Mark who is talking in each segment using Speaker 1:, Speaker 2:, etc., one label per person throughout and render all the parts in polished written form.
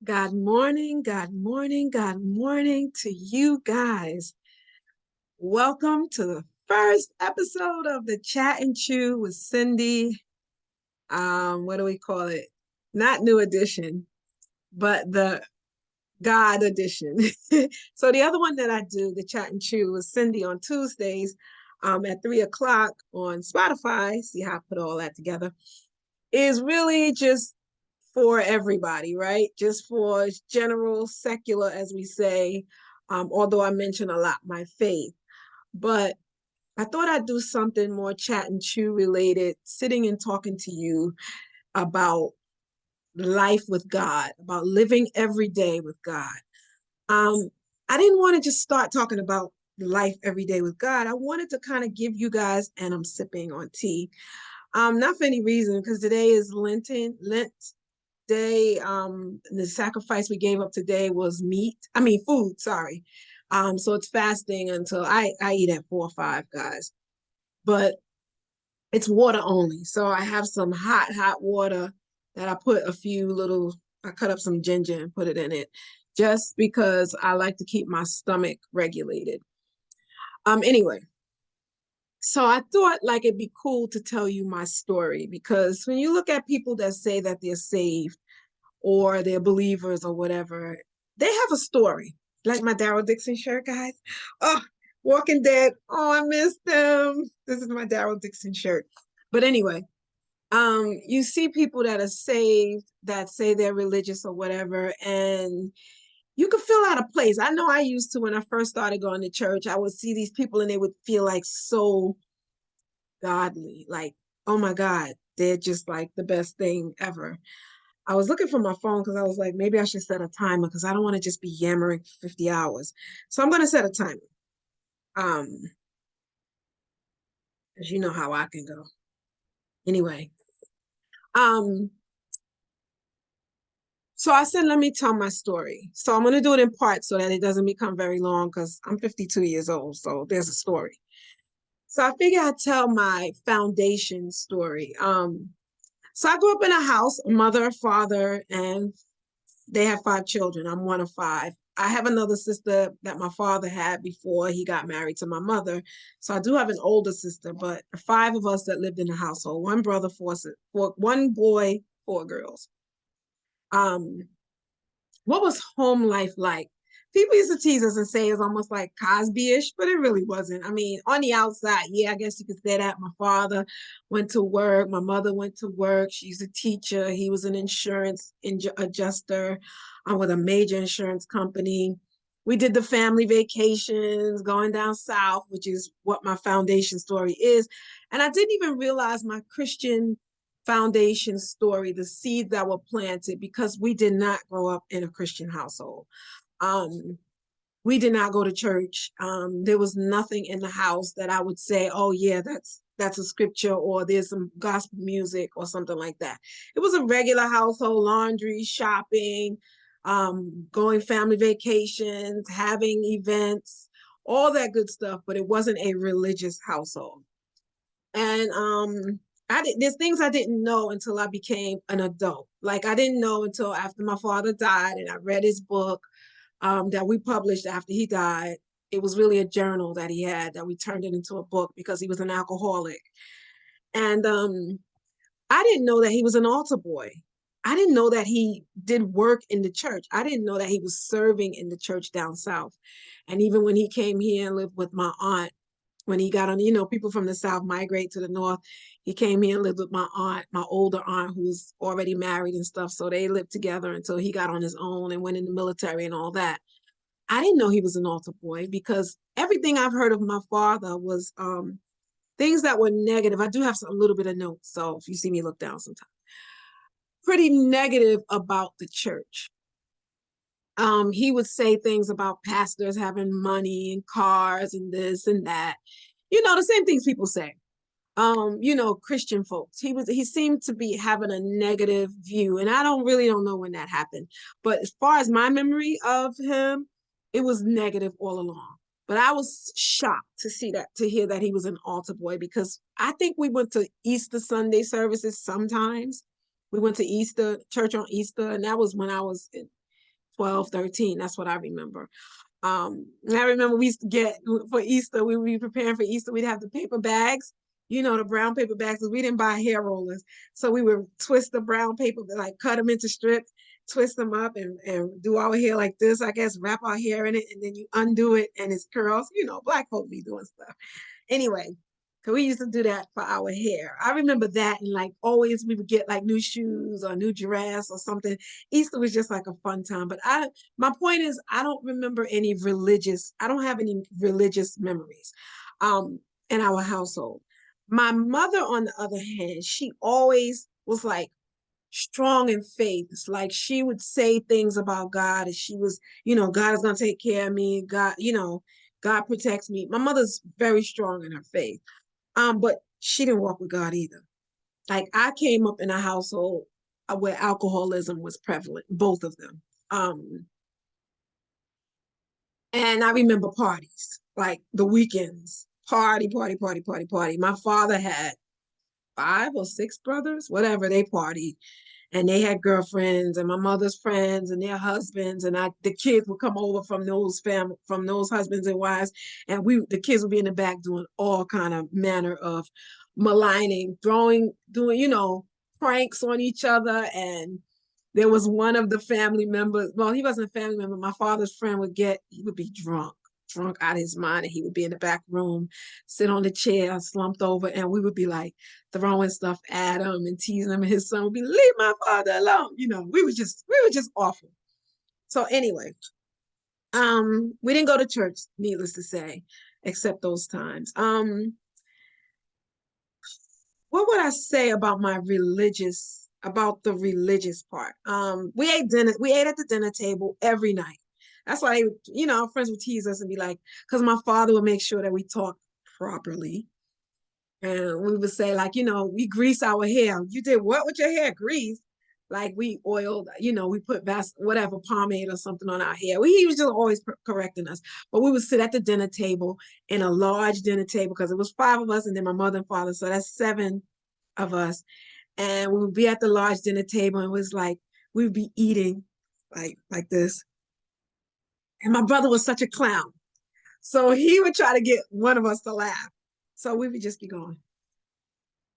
Speaker 1: God morning, God morning, God morning to you guys. Welcome to the first episode of the Chat and Chew with Cindy. What do we call it? Not new edition, but the God edition. So the other one that I do, the Chat and Chew with Cindy on Tuesdays, at 3 o'clock on Spotify. See how I put all that together, is really just for everybody, right? Just for general secular, as we say, although I mention a lot my faith. But I thought I'd do something more chat and chew related, sitting and talking to you about life with God, about living every day with God. Um, I didn't want to just start talking about life every day with God. I wanted to kind of give you guys, and I'm sipping on tea, not for any reason, because today is Lent day. The sacrifice we gave up today was food, sorry. So it's fasting until I eat at 4 or 5, guys. But it's water only. So I have some hot water that I cut up some ginger and put it in it just because I like to keep my stomach regulated. Anyway, so I thought like it'd be cool to tell you my story, because when you look at people that say that they're saved or they're believers or whatever, they have a story. Like my Daryl Dixon shirt, guys. Oh, Walking Dead. Oh, I miss them. This is my Daryl Dixon shirt. But anyway, you see people that are saved that say they're religious or whatever, and you could feel out of place. I know I used to when I first started going to church. I would see these people and they would feel like so godly, like, oh my God, they're just like the best thing ever. I was looking for my phone because I was like, maybe I should set a timer because I don't want to just be yammering for 50 hours. So I'm going to set a timer. Um, because you know how I can go. Anyway, um, so I said, let me tell my story. So I'm going to do it in parts so that it doesn't become very long because I'm 52 years old. So there's a story. So I figure I'd tell my foundation story. So I grew up in a house, a mother, a father, and they have 5 children. I'm one of 5. I have another sister that my father had before he got married to my mother. So I do have an older sister, but 5 of us that lived in the household, 1 brother, 1 boy, 4 girls. Um, what was home life like? People used to tease us and say it's almost like Cosby-ish, but it really wasn't. I mean, on the outside, yeah, I guess you could say that. My father went to work. My mother went to work. She's a teacher. He was an insurance adjuster with a major insurance company. We did the family vacations going down south, which is what my foundation story is. And I didn't even realize my Christian foundation story, the seeds that were planted, because we did not grow up in a Christian household. Um, we did not go to church. There was nothing in the house that I would say, oh yeah, that's a scripture, or there's some gospel music or something like that. It was a regular household, laundry, shopping, going family vacations, having events, all that good stuff, but it wasn't a religious household. And there's things I didn't know until I became an adult. Like I didn't know until after my father died and I read his book that we published after he died. It was really a journal that he had that we turned it into a book because he was an alcoholic. And I didn't know that he was an altar boy. I didn't know that he did work in the church. I didn't know that he was serving in the church down south. And even when he came here and lived with my aunt, when he got on, people from the south migrate to the north. He came here and lived with my aunt, my older aunt, who's already married and stuff. So they lived together until he got on his own and went in the military and all that. I didn't know he was an altar boy because everything I've heard of my father was things that were negative. I do have a little bit of notes, so if you see me look down sometimes, pretty negative about the church. He would say things about pastors having money and cars and this and that. The same things people say. Christian folks. He seemed to be having a negative view, and I don't know when that happened. But as far as my memory of him, it was negative all along. But I was shocked to hear that he was an altar boy, because I think we went to Easter Sunday services sometimes. We went to Easter church on Easter, and that was when I was 12, 13. That's what I remember. I remember we used to get for Easter, we would be preparing for Easter, we'd have the paper bags, the brown paper bags, because we didn't buy hair rollers. So we would twist the brown paper, like cut them into strips, twist them up and do our hair like this, I guess, wrap our hair in it, and then you undo it and it's curls. Black folk be doing stuff. Anyway, because we used to do that for our hair. I remember that, and like always we would get like new shoes or new dress or something. Easter was just like a fun time. But my point is, I don't remember I don't have any religious memories in our household. My mother, on the other hand, she always was like strong in faith. It's like she would say things about God, and she was, God is going to take care of me. God, God protects me. My mother's very strong in her faith. But she didn't walk with God either. Like I came up in a household where alcoholism was prevalent, both of them. And I remember parties, like the weekends, party, party, party, party, party. My father had 5 or 6 brothers, whatever, they partied. And they had girlfriends and my mother's friends and their husbands, and the kids would come over from those husbands and wives, and the kids would be in the back doing all kind of manner of maligning, doing pranks on each other. And there was one of the family members, well, he wasn't a family member, my father's friend he would be drunk out of his mind, and he would be in the back room, sit on the chair, slumped over, and we would be like throwing stuff at him and teasing him, and his son would be, leave my father alone. We were just awful. So anyway, we didn't go to church, needless to say, except those times. What would I say about about the religious part? We ate at the dinner table every night. That's why our friends would tease us and be like, because my father would make sure that we talked properly. And we would say, like, we grease our hair. You did what with your hair? Grease. Like we oiled, we put whatever pomade or something on our hair. He was just always correcting us. But we would sit at the dinner table, in a large dinner table, because it was 5 of us and then my mother and father. So that's 7 of us. And we would be at the large dinner table, and it was like we would be eating like this. And my brother was such a clown. So he would try to get one of us to laugh. So we would just be going.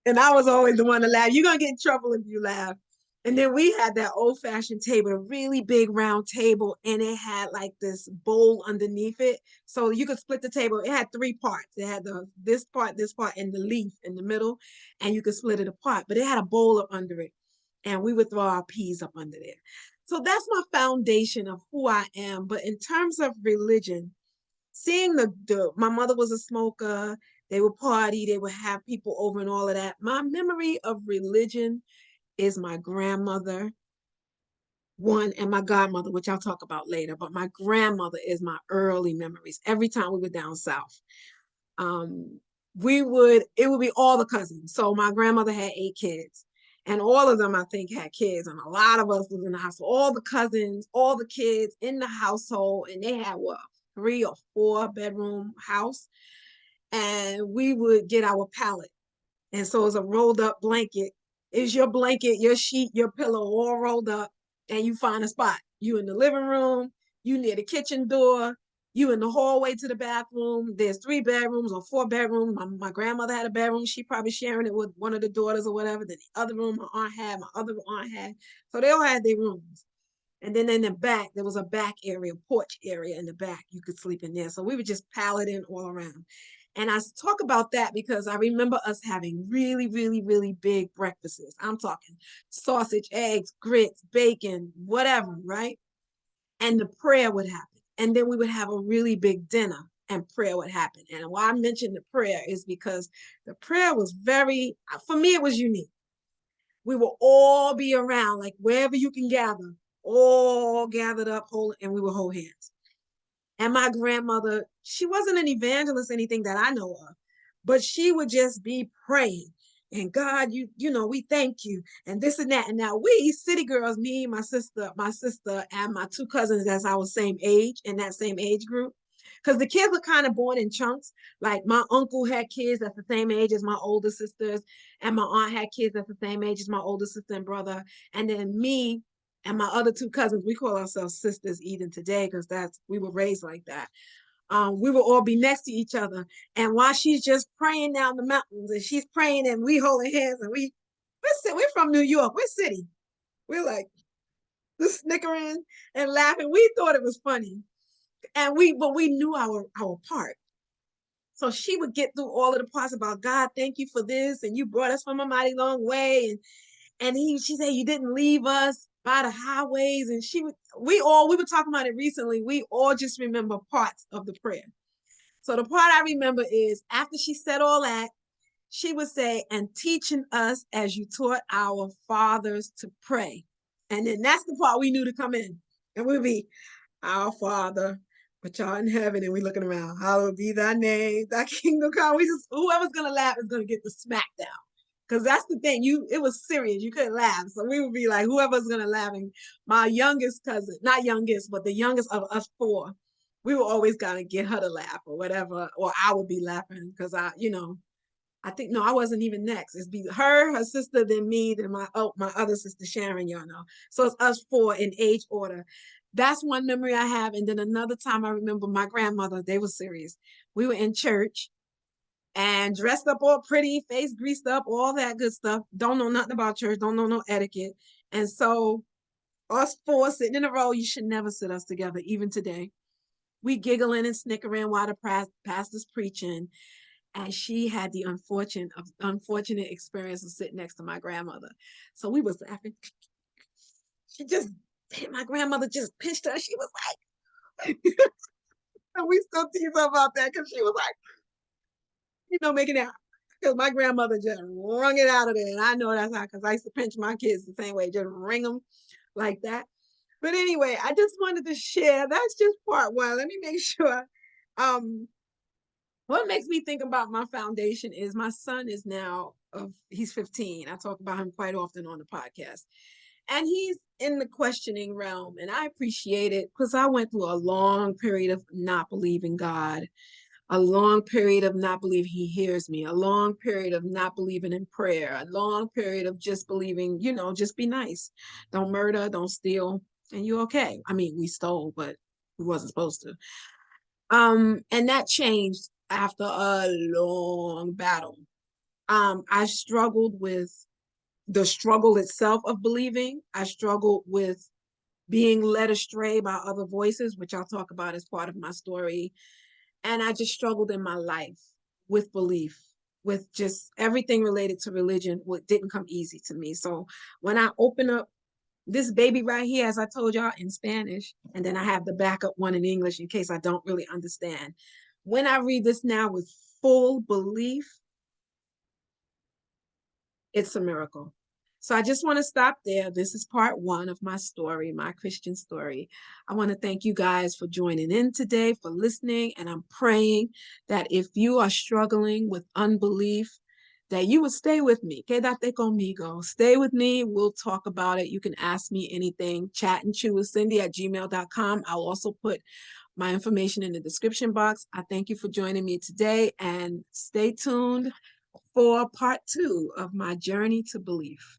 Speaker 1: And I was always the one to laugh. You're going to get in trouble if you laugh. And then we had that old-fashioned table, a really big round table, and it had like this bowl underneath it. So you could split the table. It had 3 parts. It had this part, and the leaf in the middle, and you could split it apart. But it had a bowl up under it, and we would throw our peas up under there. So that's my foundation of who I am. But in terms of religion, seeing my mother was a smoker, they would party, they would have people over and all of that. My memory of religion is my grandmother, one, and my godmother, which I'll talk about later. But my grandmother is my early memories. Every time we were down south, it would be all the cousins. So my grandmother had 8 kids, and all of them, I think, had kids, and a lot of us was in the house. All the cousins, all the kids in the household, and they had what, 3 or 4 bedroom house, and we would get our pallet. And so it's a rolled up blanket. Is your blanket, your sheet, your pillow all rolled up, and you find a spot. You in the living room, you near the kitchen door, you in the hallway to the bathroom. There's 3 bedrooms or 4 bedrooms. My grandmother had a bedroom. She probably sharing it with one of the daughters or whatever. Then the other room my other aunt had. So they all had their rooms. And then in the back, there was a back area, porch area in the back. You could sleep in there. So we would just pallet in all around. And I talk about that because I remember us having really, really, really big breakfasts. I'm talking sausage, eggs, grits, bacon, whatever, right? And the prayer would happen. And then we would have a really big dinner and prayer would happen. And why I mentioned the prayer is because the prayer was for me, it was unique. We will all be around, like wherever you can gather, all gathered up, and we would hold hands. And my grandmother, she wasn't an evangelist, anything that I know of, but she would just be praying. And God, we thank you, and this and that. And now we city girls, me, my sister, and my 2 cousins that's our same age, in that same age group. Because the kids were kind of born in chunks. Like my uncle had kids that's the same age as my older sisters, and my aunt had kids that's the same age as my older sister and brother. And then me And my other two cousins, we call ourselves sisters even today because we were raised like that. We will all be next to each other. And while she's just praying down the mountains and she's praying and we holding hands and we're from New York, we're city. We're like just snickering and laughing. We thought it was funny. But we knew our part. So she would get through all of the parts about God, thank you for this, and you brought us from a mighty long way. And she said you didn't leave us by the highways. And we were talking about it recently. We all just remember parts of the prayer. So the part I remember is after she said all that, she would say, and teaching us as you taught our fathers to pray. And then that's the part we knew to come in. And we'd be, our Father, which art in heaven, and we looking around, hallowed be thy name, thy kingdom come. Whoever's gonna laugh is gonna get the smack down. Because that's the thing, it was serious, you couldn't laugh. So we would be like, whoever's gonna laugh. And my youngest cousin, not youngest, but the youngest of us four, we were always gonna get her to laugh or whatever, or I would be laughing because I think no, I wasn't even next. It's be her sister, then me, then my other sister Sharon, y'all know. So it's us four in age order. That's one memory I have. And then another time I remember my grandmother, they were serious. We were in church and dressed up all pretty, face greased up, all that good stuff. Don't know nothing about church, don't know no etiquette. And so us four sitting in a row, you should never sit us together, even today. We giggling and snickering while the pastor's preaching. And she had the unfortunate experience of sitting next to my grandmother. So we was laughing. My grandmother just pinched her. She was like, and we still tease her about that because she was like, making it, because my grandmother just wrung it out of there. And I know that's not because I used to pinch my kids the same way, just wring them like that. But anyway, I just wanted to share. That's just part one. Let me make sure. What makes me think about my foundation is my son is he's 15. I talk about him quite often on the podcast. And he's in the questioning realm. And I appreciate it because I went through a long period of not believing God, a long period of not believing he hears me, a long period of not believing in prayer, a long period of just believing, just be nice. Don't murder, don't steal, and you're okay. I mean, we stole, but we wasn't supposed to. And that changed after a long battle. I struggled with the struggle itself of believing. I struggled with being led astray by other voices, which I'll talk about as part of my story. And I just struggled in my life with belief, with just everything related to religion. What didn't come easy to me. So when I open up this baby right here, as I told y'all, in Spanish, and then I have the backup one in English in case I don't really understand. When I read this now with full belief, it's a miracle. So I just want to stop there. This is part one of my story, my Christian story. I want to thank you guys for joining in today, for listening. And I'm praying that if you are struggling with unbelief, that you will stay with me. Quédate conmigo. Stay with me. We'll talk about it. You can ask me anything. Chat and chew with Cindy@gmail.com. I'll also put my information in the description box. I thank you for joining me today and stay tuned for part two of my journey to belief.